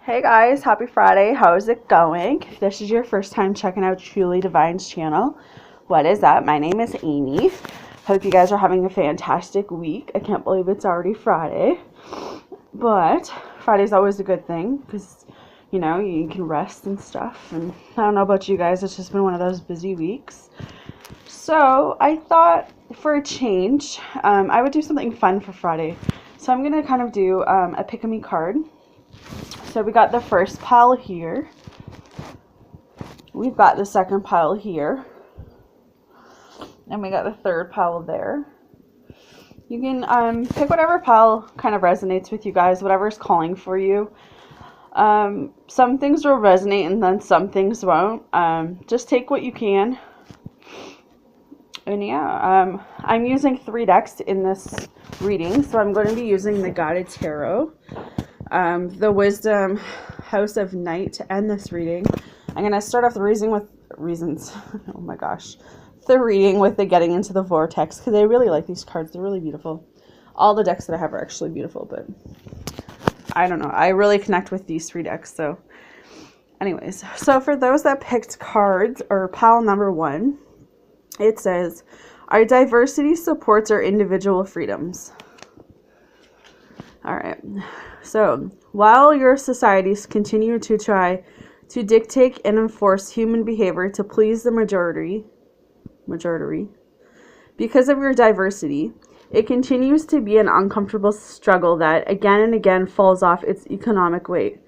Hey guys, happy Friday. How's it going? If this is your first time checking out Truly Divine's channel, what is up? My name is Amy. Hope you guys are having a fantastic week. I can't believe it's already Friday. But Friday's always a good thing because, you know, you can rest and stuff. And I don't know about you guys, it's just been one of those busy weeks. So I thought for a change, I would do something fun for Friday. So I'm going to kind of do a pick-a-me card. So we got the first pile here. We've got the second pile here. And we got the third pile there. You can pick whatever pile kind of resonates with you guys, whatever's calling for you. Some things will resonate and then some things won't. Just take what you can. And yeah, I'm using 3 decks in this reading. So I'm going to be using the Guided Tarot, the Wisdom, House of Night, and this reading. I'm going to start off the reading with oh my gosh. The reading with the Getting into the Vortex, because I really like these cards. They're really beautiful. All the decks that I have are actually beautiful, but I don't know. I really connect with these 3 decks. So anyways, so for those that picked cards or pile number 1, it says, our diversity supports our individual freedoms. All right. So, while your societies continue to try to dictate and enforce human behavior to please the majority, because of your diversity, it continues to be an uncomfortable struggle that again and again falls off its economic weight.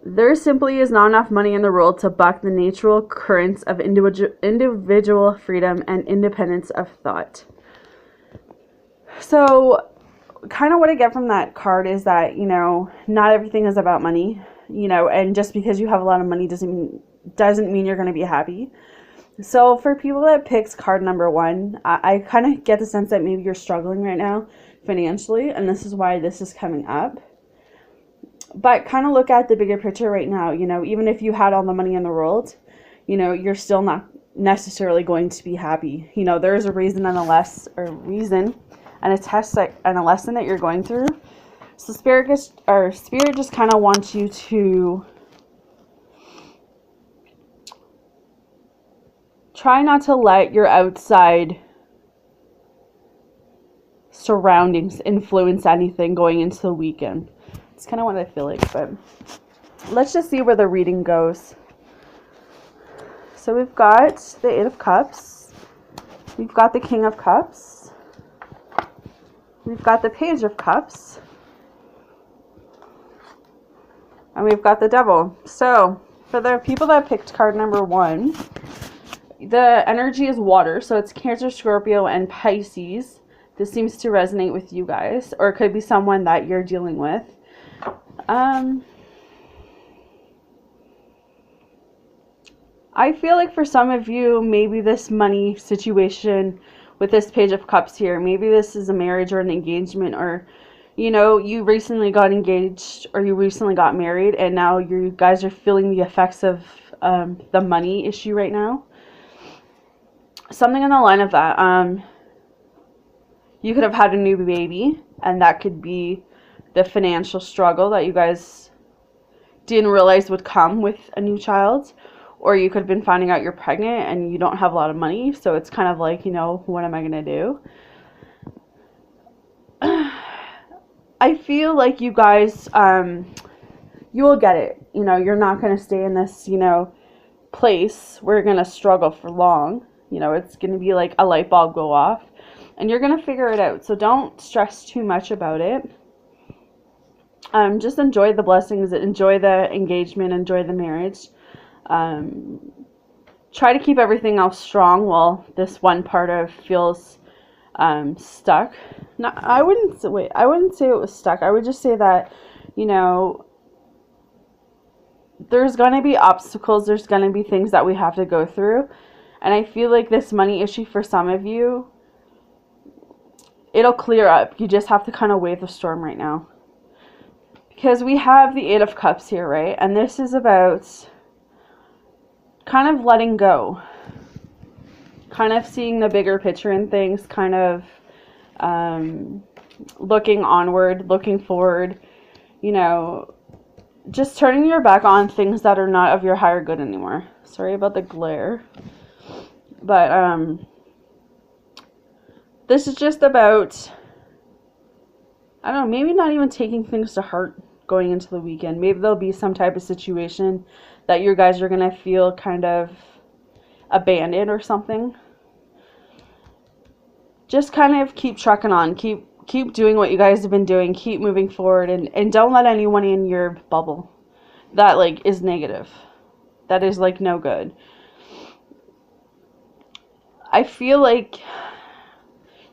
There simply is not enough money in the world to buck the natural currents of individual freedom and independence of thought. So, kind of what I get from that card is that, you know, not everything is about money, you know, and just because you have a lot of money doesn't mean you're going to be happy. So for people that picked card number 1, I kind of get the sense that maybe you're struggling right now financially, and this is why this is coming up. But kind of look at the bigger picture right now. You know, even if you had all the money in the world, you know, you're still not necessarily going to be happy. You know, there's a reason and a test and a lesson that you're going through. So Spirit just kind of wants you to try not to let your outside surroundings influence anything going into the weekend. It's kind of what I feel like, but let's just see where the reading goes. So we've got the 8 of Cups. We've got the King of Cups. We've got the Page of Cups. And we've got the Devil. So for the people that picked card number 1, the energy is water. So it's Cancer, Scorpio, and Pisces. This seems to resonate with you guys. Or it could be someone that you're dealing with. I feel like for some of you, maybe this money situation with this Page of Cups here, maybe this is a marriage or an engagement, or, you know, you recently got engaged or you recently got married and now you guys are feeling the effects of the money issue right now. Something in the line of that. You could have had a new baby, and that could be the financial struggle that you guys didn't realize would come with a new child. Or you could have been finding out you're pregnant and you don't have a lot of money, so it's kind of like, you know, what am I going to do? I feel like you guys, you will get it. You know, you're not going to stay in this, you know, place where you're going to struggle for long. You know, it's going to be like a light bulb go off, and you're going to figure it out. So don't stress too much about it. Just enjoy the blessings, enjoy the engagement, enjoy the marriage. Try to keep everything else strong while this one part of feels stuck. No, I wouldn't say it was stuck. I would just say that, you know, there's going to be obstacles, there's going to be things that we have to go through. And I feel like this money issue for some of you, it'll clear up. You just have to kind of wave the storm right now. Because we have the 8 of Cups here, right? And this is about kind of letting go. Kind of seeing the bigger picture in things. Kind of looking onward, looking forward. You know, just turning your back on things that are not of your higher good anymore. Sorry about the glare. But this is just about, I don't know, maybe not even taking things to heart going into the weekend. Maybe there'll be some type of situation that you guys are going to feel kind of abandoned or something. Just kind of keep trucking on. Keep doing what you guys have been doing. Keep moving forward, and don't let anyone in your bubble that like is negative. That is like no good. I feel like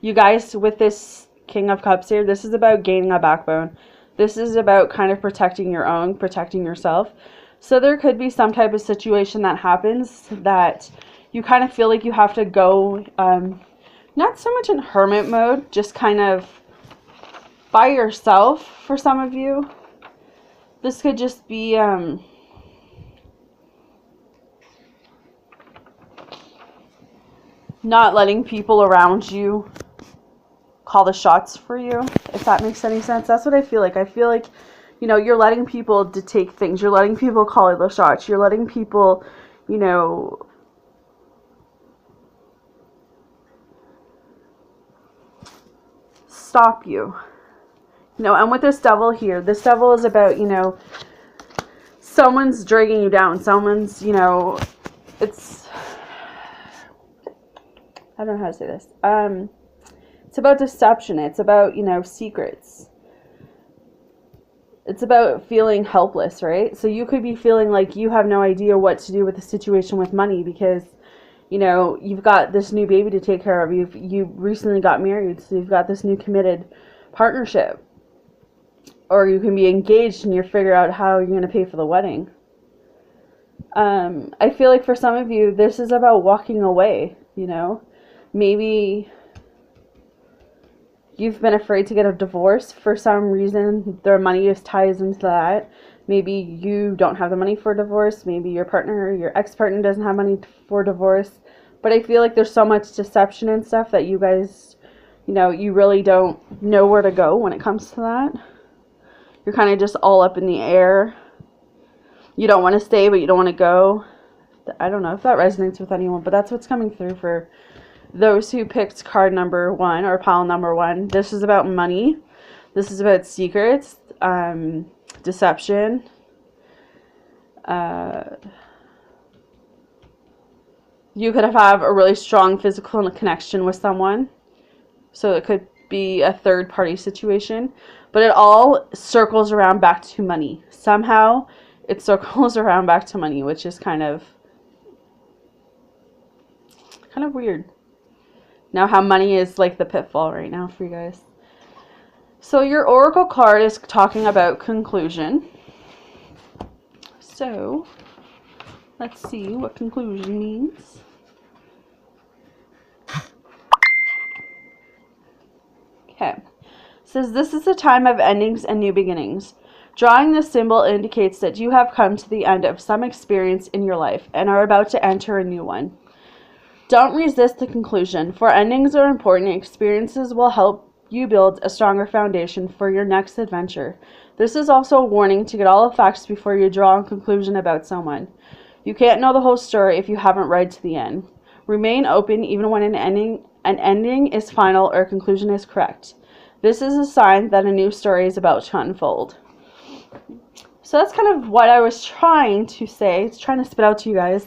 you guys with this King of Cups here, this is about gaining a backbone. This is about kind of protecting your own, protecting yourself. So there could be some type of situation that happens that you kind of feel like you have to go, not so much in hermit mode, just kind of by yourself for some of you. This could just be, not letting people around you call the shots for you, if that makes any sense. That's what I feel like. I feel like, you know, you're letting people dictate things. You're letting people call the shots. You're letting people, you know, stop you. You know, and with this devil here, this devil is about, you know, someone's dragging you down. Someone's, you know, it's, I don't know how to say this. It's about deception. It's about, you know, secrets. It's about feeling helpless, right? So you could be feeling like you have no idea what to do with the situation with money because, you know, you've got this new baby to take care of. You recently got married, so you've got this new committed partnership. Or you can be engaged and you're figuring out how you're going to pay for the wedding. I feel like for some of you, this is about walking away, you know. Maybe you've been afraid to get a divorce for some reason. Their money just ties into that. Maybe you don't have the money for a divorce. Maybe your partner, your ex-partner doesn't have money for divorce. But I feel like there's so much deception and stuff that you guys, you know, you really don't know where to go when it comes to that. You're kind of just all up in the air. You don't want to stay, but you don't want to go. I don't know if that resonates with anyone, but that's what's coming through for those who picked card number 1 or pile number 1. This is about money. This is about secrets, deception. You could have a really strong physical connection with someone. So it could be a third party situation. But it all circles around back to money. Somehow it circles around back to money, which is kind of weird. Now how money is like the pitfall right now for you guys. So your oracle card is talking about conclusion. So let's see what conclusion means. Okay. It says this is a time of endings and new beginnings. Drawing this symbol indicates that you have come to the end of some experience in your life and are about to enter a new one. Don't resist the conclusion, for endings are important. Experiences will help you build a stronger foundation for your next adventure. This is also a warning to get all the facts before you draw a conclusion about someone. You can't know the whole story if you haven't read to the end. Remain open even when an ending is final or a conclusion is correct. This is a sign that a new story is about to unfold. So that's kind of what I was trying to say, trying to spit out to you guys,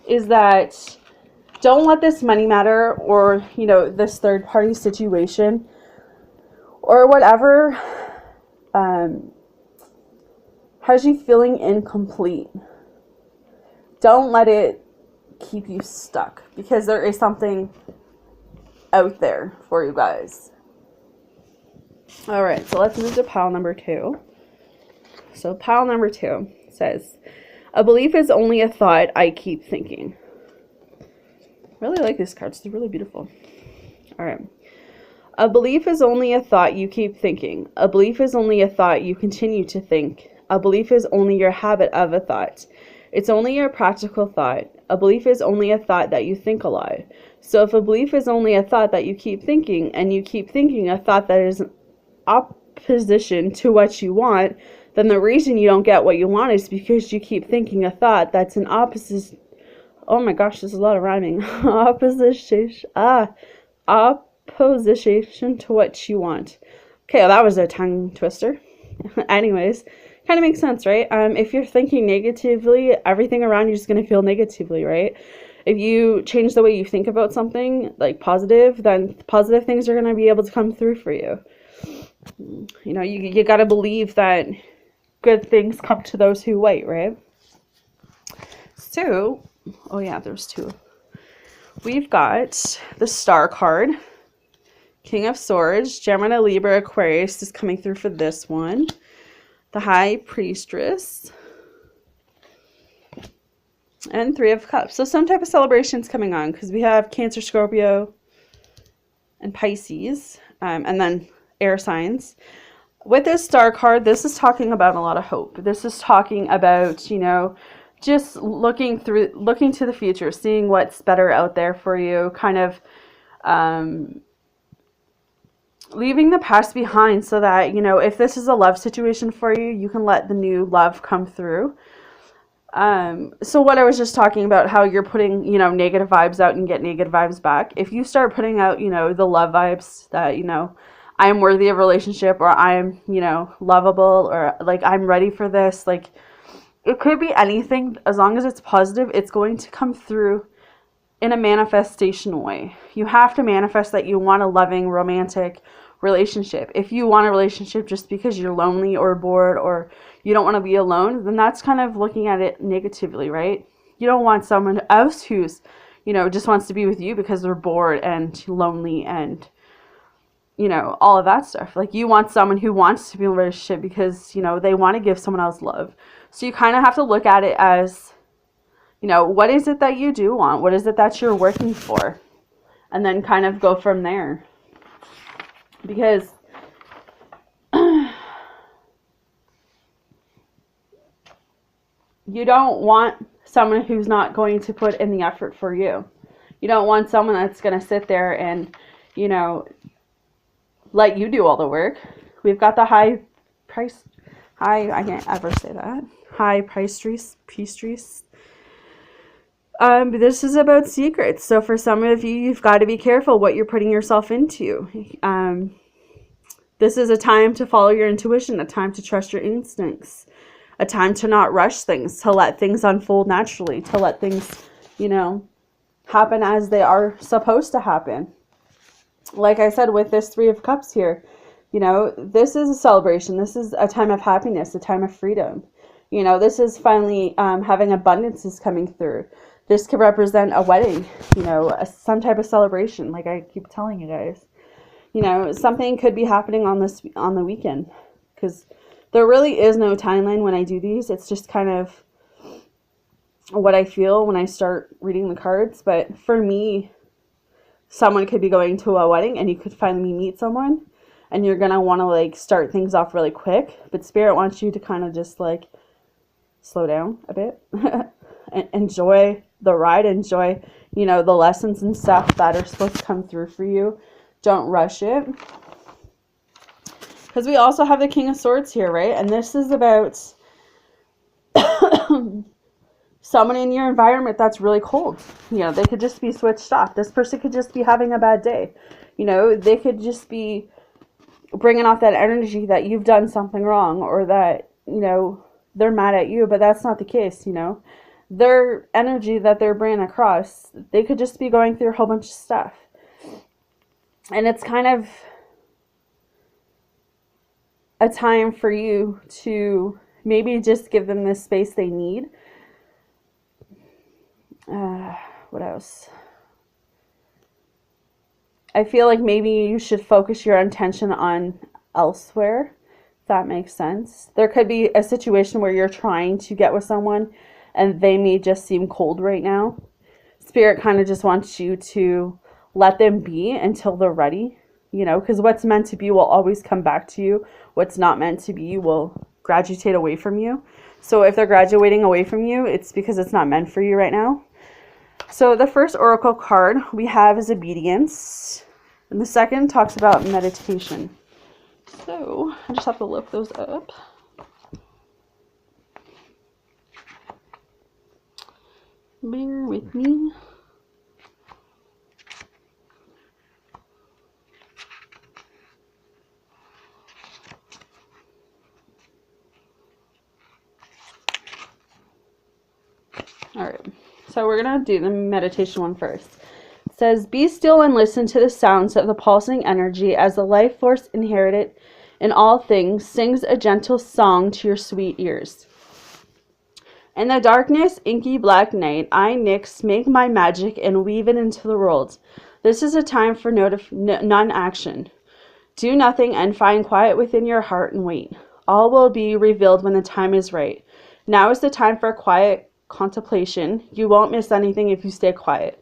is that don't let this money matter or, you know, this third party situation or whatever has you feeling incomplete. Don't let it keep you stuck because there is something out there for you guys. Alright, so let's move to pile number 2. So pile number 2 says, a belief is only a thought I keep thinking. I really like these cards. They're really beautiful. Alright. A belief is only a thought you keep thinking. A belief is only a thought you continue to think. A belief is only your habit of a thought. It's only your practical thought. A belief is only a thought that you think a lot. So if a belief is only a thought that you keep thinking, and you keep thinking a thought that is opposition to what you want, then the reason you don't get what you want is because you keep thinking a thought that's an opposite. Oh my gosh, there's a lot of rhyming. Opposition to what you want. Okay, well, that was a tongue twister. Anyways, kind of makes sense, right? If you're thinking negatively, everything around you is going to feel negatively, right? If you change the way you think about something, like positive, then positive things are going to be able to come through for you. You know, you got to believe that good things come to those who wait, right? So, oh yeah, there's two. We've got the Star card. King of Swords, Gemini, Libra, Aquarius is coming through for this one. The High Priestess. And Three of Cups. So some type of celebration's coming on because we have Cancer, Scorpio, and Pisces. And then air signs. With this Star card, this is talking about a lot of hope. This is talking about, you know, just looking to the future, seeing what's better out there for you, kind of leaving the past behind so that, you know, if this is a love situation for you, you can let the new love come through. So what I was just talking about, how you're putting, you know, negative vibes out and get negative vibes back. If you start putting out, you know, the love vibes that, you know, I am worthy of a relationship, or I am, you know, lovable, or like I'm ready for this, like it could be anything. As long as it's positive, it's going to come through in a manifestation way. You have to manifest that you want a loving, romantic relationship. If you want a relationship just because you're lonely or bored or you don't want to be alone, then that's kind of looking at it negatively, right? You don't want someone else who's, you know, just wants to be with you because they're bored and lonely and, you know, all of that stuff. Like, you want someone who wants to be in a relationship because, you know, they want to give someone else love. So you kind of have to look at it as, you know, what is it that you do want? What is it that you're working for? And then kind of go from there. Because you don't want someone who's not going to put in the effort for you. You don't want someone that's going to sit there and, you know, let you do all the work. We've got the I can't ever say that. High Priestess. This is about secrets. So for some of you, you've got to be careful what you're putting yourself into. This is a time to follow your intuition, a time to trust your instincts, a time to not rush things, to let things unfold naturally, to let things, you know, happen as they are supposed to happen. Like I said, with this Three of Cups here, you know, this is a celebration. This is a time of happiness, a time of freedom. You know, this is finally having abundance is coming through. This could represent a wedding, you know, some type of celebration, like I keep telling you guys. You know, something could be happening on the weekend, because there really is no timeline when I do these. It's just kind of what I feel when I start reading the cards. But for me, someone could be going to a wedding and you could finally meet someone and you're going to want to like start things off really quick. But Spirit wants you to kind of just like slow down a bit and enjoy the ride, enjoy, you know, the lessons and stuff that are supposed to come through for you. Don't rush it. Because we also have the King of Swords here, right? And this is about someone in your environment that's really cold. You know, they could just be switched off. This person could just be having a bad day. You know, they could just be bringing off that energy that you've done something wrong, or that, you know, they're mad at you, but that's not the case, you know. Their energy that they're bringing across, they could just be going through a whole bunch of stuff. And it's kind of a time for you to maybe just give them the space they need. What else? I feel like maybe you should focus your attention on elsewhere, if that makes sense. There could be a situation where you're trying to get with someone and they may just seem cold right now. Spirit kind of just wants you to let them be until they're ready, you know, because what's meant to be will always come back to you. What's not meant to be will graduate away from you. So if they're graduating away from you, it's because it's not meant for you right now. So the first oracle card we have is obedience, and the second talks about meditation. So I just have to look those up. Bear with me. All right, so we're gonna do the meditation one first. It says, be still and listen to the sounds of the pulsing energy as the life force inherited in all things sings a gentle song to your sweet ears. In the darkness, inky black night, I, Nyx, make my magic and weave it into the world. This is a time for non-action. Do nothing and find quiet within your heart and wait. All will be revealed when the time is right. Now is the time for quiet contemplation. You won't miss anything if you stay quiet.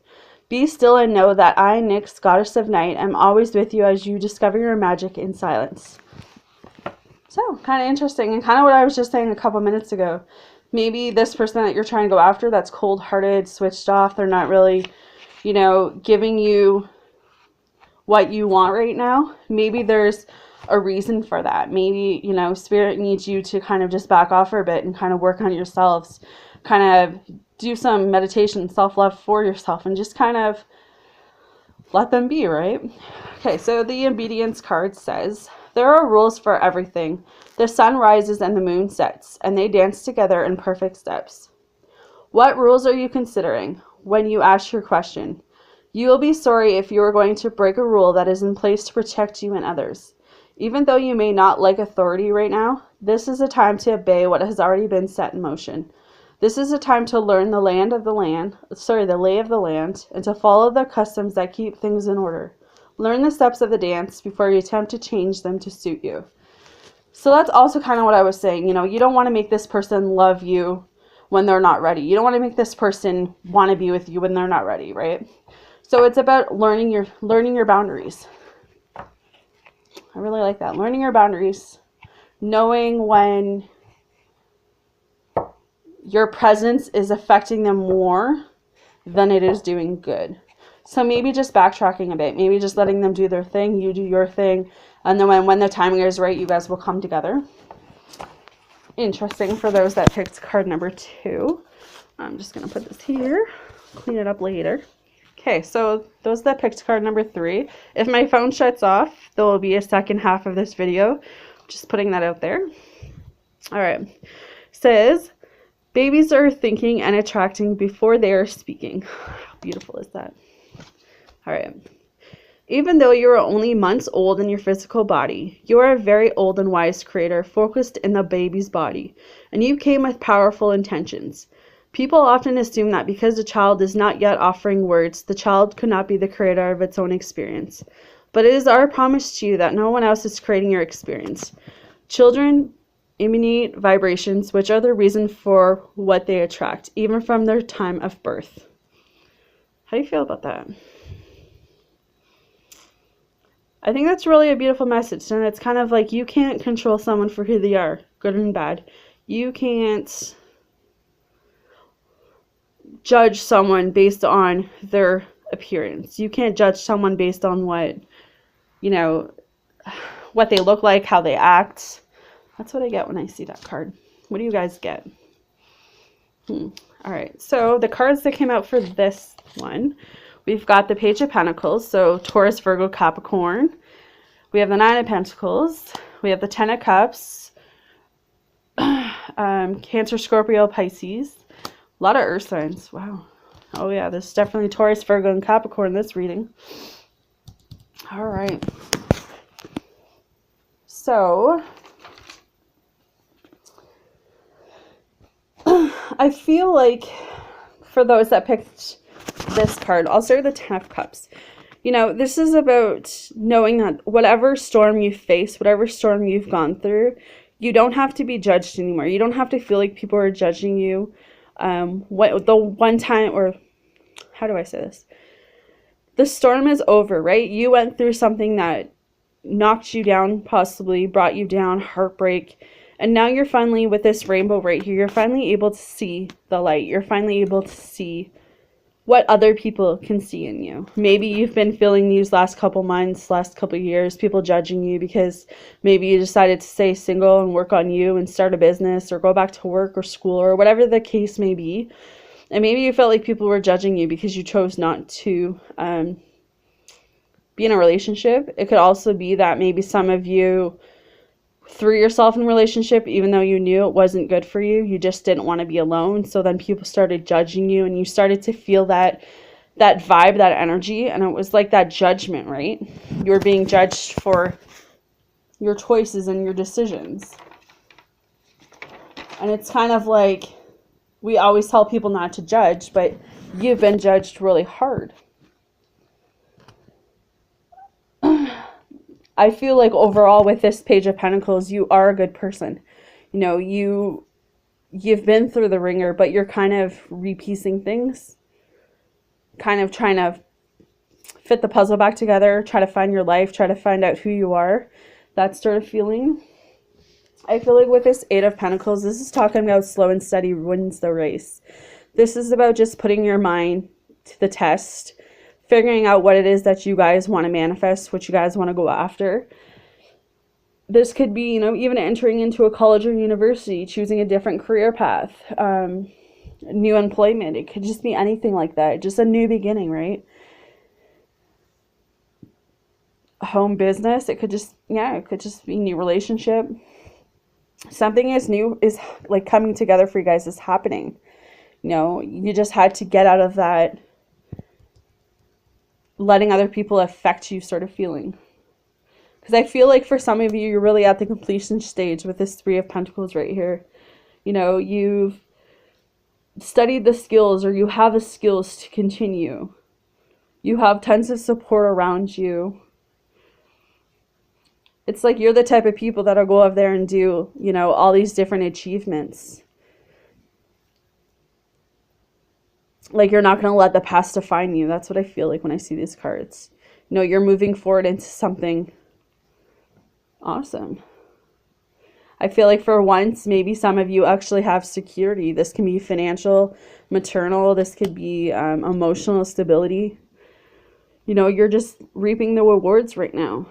Be still and know that I, Nyx, goddess of night, am always with you as you discover your magic in silence. So, kind of interesting, and kind of what I was just saying a couple minutes ago. Maybe this person that you're trying to go after that's cold-hearted, switched off, they're not really, giving you what you want right now. Maybe there's a reason for that. Maybe, Spirit needs you to kind of just back off for a bit and kind of work on yourselves. Kind of do some meditation, self-love for yourself, and just kind of let them be, right? Okay, so the obedience card says, there are rules for everything. The sun rises and the moon sets, and they dance together in perfect steps. What rules are you considering when you ask your question? You will be sorry if you are going to break a rule that is in place to protect you and others. Even though you may not like authority right now, this is a time to obey what has already been set in motion. This is a time to learn the lay of the land, and to follow the customs that keep things in order. Learn the steps of the dance before you attempt to change them to suit you. So that's also kind of what I was saying. You don't want to make this person love you when they're not ready. You don't want to make this person want to be with you when they're not ready, right? So it's about learning your boundaries. I really like that. Learning your boundaries. Knowing when your presence is affecting them more than it is doing good. So maybe just backtracking a bit. Maybe just letting them do their thing, you do your thing. And then when the timing is right, you guys will come together. Interesting for those that picked card number 2. I'm just going to put this here. Clean it up later. Okay, so those that picked card number 3. If my phone shuts off, there will be a second half of this video. Just putting that out there. All right. Says, babies are thinking and attracting before they are speaking. How beautiful is that? All right. Even though you are only months old in your physical body, you are a very old and wise creator focused in the baby's body, and you came with powerful intentions. People often assume that because the child is not yet offering words, the child could not be the creator of its own experience. But it is our promise to you that no one else is creating your experience. Children emanate vibrations, which are the reason for what they attract, even from their time of birth. How do you feel about that? I think that's really a beautiful message, and it's kind of like you can't control someone for who they are, good and bad. You can't judge someone based on their appearance. You can't judge someone based on what they look like, how they act. That's what I get when I see that card. What do you guys get? All right, so the cards that came out for this one, we've got the Page of Pentacles, so Taurus, Virgo, Capricorn. We have the Nine of Pentacles. We have the Ten of Cups. Cancer, Scorpio, Pisces. A lot of earth signs. Wow. Oh yeah, this is definitely Taurus, Virgo, and Capricorn, this reading. All right. So, I feel like for those that picked this card, I'll start with the Ten of Cups. This is about knowing that whatever storm you face, whatever storm you've gone through, you don't have to be judged anymore. You don't have to feel like people are judging you. The one time, or how do I say this? The storm is over, right? You went through something that knocked you down, possibly brought you down, heartbreak. And now you're finally, with this rainbow right here, you're finally able to see the light. You're finally able to see what other people can see in you. Maybe you've been feeling these last couple months, last couple years, people judging you because maybe you decided to stay single and work on you and start a business or go back to work or school or whatever the case may be. And maybe you felt like people were judging you because you chose not to be in a relationship. It could also be that maybe some of you threw yourself in a relationship even though you knew it wasn't good for you. You just didn't want to be alone. So then people started judging you, and you started to feel that vibe, that energy, and it was like that judgment, right? You were being judged for your choices and your decisions. And it's kind of like, we always tell people not to judge, but you've been judged really hard. I feel like overall with this Page of Pentacles, you are a good person. You know, you've been through the ringer, but you're kind of repiecing things, kind of trying to fit the puzzle back together, try to find your life, try to find out who you are. That sort of feeling. I feel like with this Eight of Pentacles, this is talking about slow and steady wins the race. This is about just putting your mind to the test, figuring out what it is that you guys want to manifest, what you guys want to go after. This could be, you know, even entering into a college or university, choosing a different career path, new employment. It could just be anything like that. Just a new beginning, right? Home business. It could just, it could just be new relationship. Something is new, is like coming together for you guys, is happening. You know, you just had to get out of that letting other people affect you sort of feeling. Because I feel like for some of you, you're really at the completion stage with this Three of Pentacles right here. You know, you've studied the skills, or you have the skills to continue. You have tons of support around you. It's like you're the type of people that'll go out there and do, you know, all these different achievements. Like, you're not going to let the past define you. That's what I feel like when I see these cards. You know, you're moving forward into something awesome. I feel like for once, maybe some of you actually have security. This can be financial, maternal. This could be emotional stability. You know, you're just reaping the rewards right now.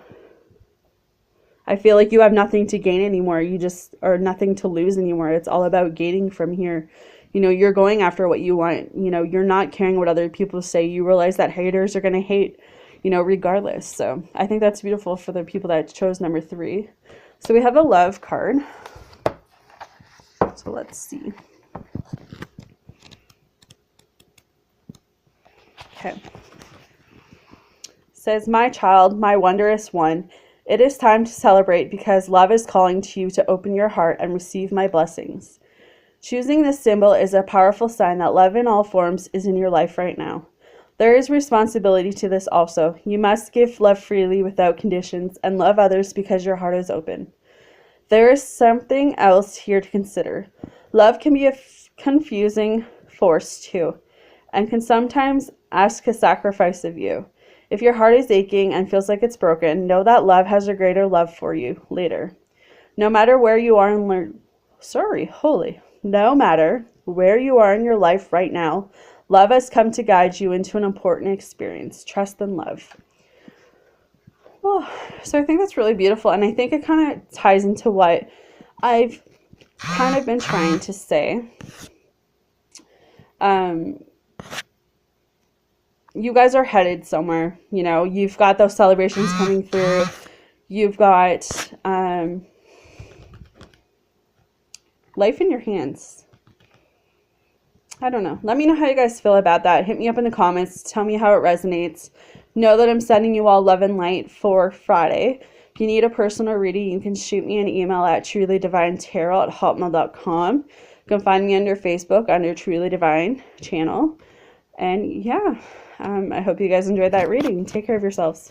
I feel like you have nothing to gain anymore. You just are nothing to lose anymore. It's all about gaining from here. You know, you're going after what you want. You know, you're not caring what other people say. You realize that haters are going to hate, you know, regardless. So I think that's beautiful for the people that chose number 3. So we have a love card. So let's see. Okay. It says, my child, my wondrous one, it is time to celebrate because love is calling to you to open your heart and receive my blessings. Choosing this symbol is a powerful sign that love in all forms is in your life right now. There is responsibility to this also. You must give love freely without conditions and love others because your heart is open. There is something else here to consider. Love can be a confusing force too, and can sometimes ask a sacrifice of you. If your heart is aching and feels like it's broken, know that love has a greater love for you later. No matter where you are in No matter where you are in your life right now, love has come to guide you into an important experience. Trust and love. Oh, so I think that's really beautiful, and I think it kind of ties into what I've kind of been trying to say. You guys are headed somewhere. You know, you've got those celebrations coming through. You've got life in your hands. I don't know. Let me know how you guys feel about that. Hit me up in the comments. Tell me how it resonates. Know that I'm sending you all love and light for Friday. If you need a personal reading, you can shoot me an email at trulydivinetarot@hotmail.com. You can find me under Facebook under Truly Divine channel. And yeah, I hope you guys enjoyed that reading. Take care of yourselves.